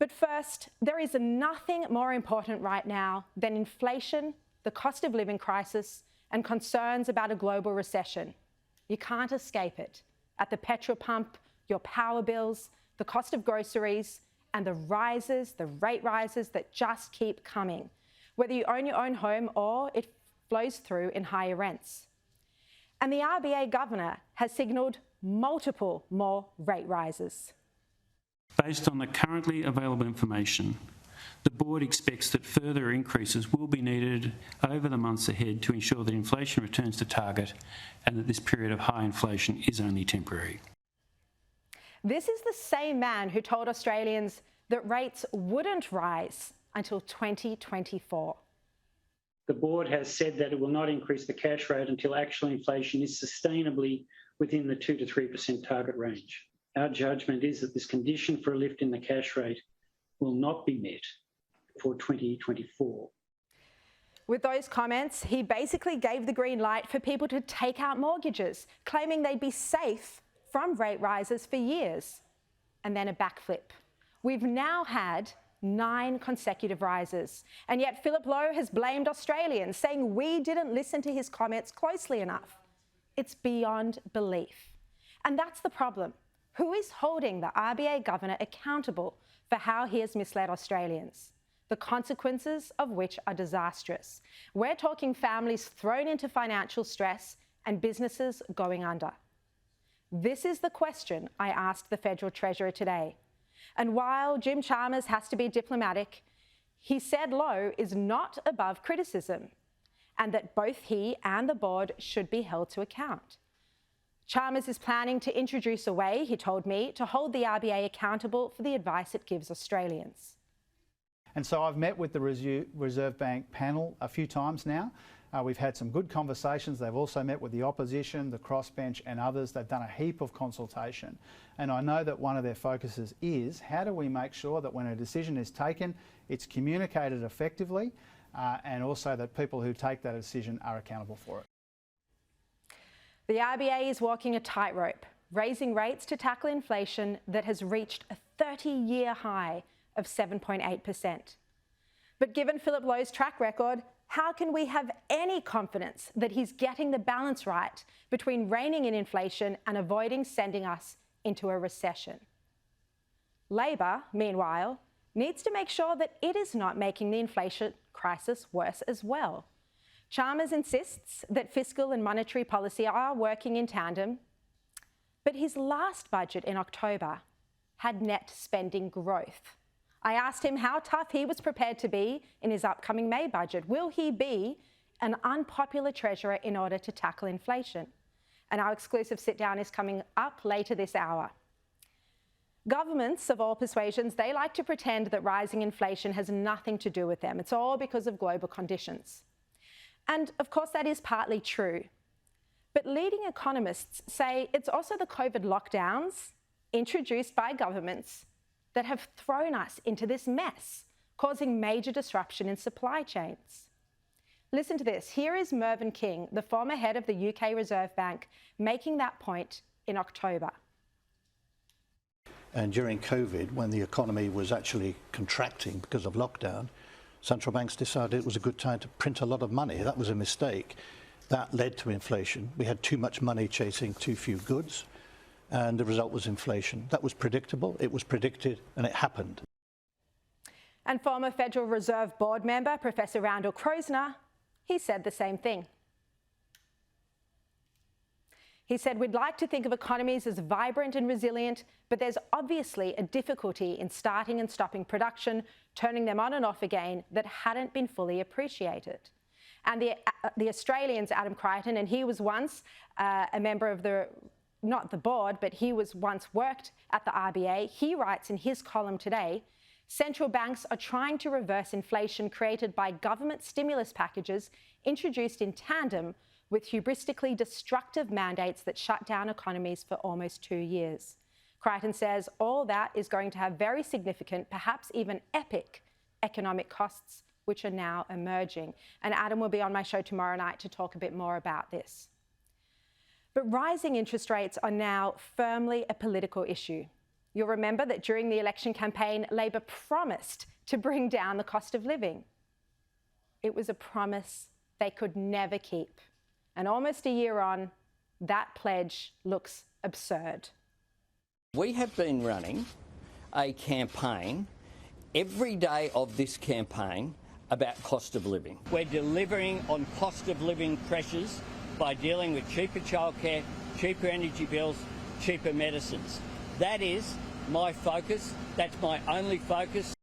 But first, there is nothing more important right now than inflation, the cost of living crisis, and concerns about a global recession. You can't escape it. At the petrol pump, your power bills, the cost of groceries, and the rate rises that just keep coming, whether you own your own home or it flows through in higher rents. And the RBA governor has signalled multiple more rate rises. Based on the currently available information, the board expects that further increases will be needed over the months ahead to ensure that inflation returns to target and that this period of high inflation is only temporary. This is the same man who told Australians that rates wouldn't rise until 2024. The board has said that it will not increase the cash rate until actual inflation is sustainably within the 2 to 3% target range. Our judgment is that this condition for a lift in the cash rate will not be met for 2024. With those comments, he basically gave the green light for people to take out mortgages, claiming they'd be safe from rate rises for years. And then a backflip. We've now had 9 consecutive rises, and yet Philip Lowe has blamed Australians, saying we didn't listen to his comments closely enough. It's beyond belief. And that's the problem. Who is holding the RBA governor accountable for how he has misled Australians? The consequences of which are disastrous. We're talking families thrown into financial stress and businesses going under. This is the question I asked the Federal Treasurer today. And while Jim Chalmers has to be diplomatic, he said Lowe is not above criticism and that both he and the board should be held to account. Chalmers is planning to introduce a way, he told me, to hold the RBA accountable for the advice it gives Australians. And so I've met with the Reserve Bank panel a few times now. We've had some good conversations. They've also met with the opposition, the crossbench and others. They've done a heap of consultation. And I know that one of their focuses is how do we make sure that when a decision is taken, it's communicated effectively and also that people who take that decision are accountable for it. The RBA is walking a tightrope, raising rates to tackle inflation that has reached a 30-year high of 7.8%. But given Philip Lowe's track record, how can we have any confidence that he's getting the balance right between reining in inflation and avoiding sending us into a recession? Labor, meanwhile, needs to make sure that it is not making the inflation crisis worse as well. Chalmers insists that fiscal and monetary policy are working in tandem, but his last budget in October had net spending growth. I asked him how tough he was prepared to be in his upcoming May budget. Will he be an unpopular treasurer in order to tackle inflation? And our exclusive sit-down is coming up later this hour. Governments of all persuasions, they like to pretend that rising inflation has nothing to do with them. It's all because of global conditions. And of course, that is partly true. But leading economists say it's also the COVID lockdowns introduced by governments that have thrown us into this mess, causing major disruption in supply chains. Listen to this. Here is Mervyn King, the former head of the UK Reserve Bank, making that point in October. And during COVID, when the economy was actually contracting because of lockdown, central banks decided it was a good time to print a lot of money. That was a mistake. That led to inflation. We had too much money chasing too few goods, and the result was inflation. That was predictable, it was predicted, and it happened. And former Federal Reserve Board member, Professor Randall Kroesner, he said the same thing. He said, we'd like to think of economies as vibrant and resilient, but there's obviously a difficulty in starting and stopping production, turning them on and off again, that hadn't been fully appreciated. And the Australians, Adam Crichton, and he was once a member of not the board, but he was once worked at the RBA. He writes in his column today, central banks are trying to reverse inflation created by government stimulus packages introduced in tandem with hubristically destructive mandates that shut down economies for almost 2 years. Crichton says all that is going to have very significant, perhaps even epic, economic costs, which are now emerging. And Adam will be on my show tomorrow night to talk a bit more about this. But rising interest rates are now firmly a political issue. You'll remember that during the election campaign, Labor promised to bring down the cost of living. It was a promise they could never keep. And almost a year on, that pledge looks absurd. We have been running a campaign every day of this campaign about cost of living. We're delivering on cost of living pressures by dealing with cheaper childcare, cheaper energy bills, cheaper medicines. That is my focus. That's my only focus.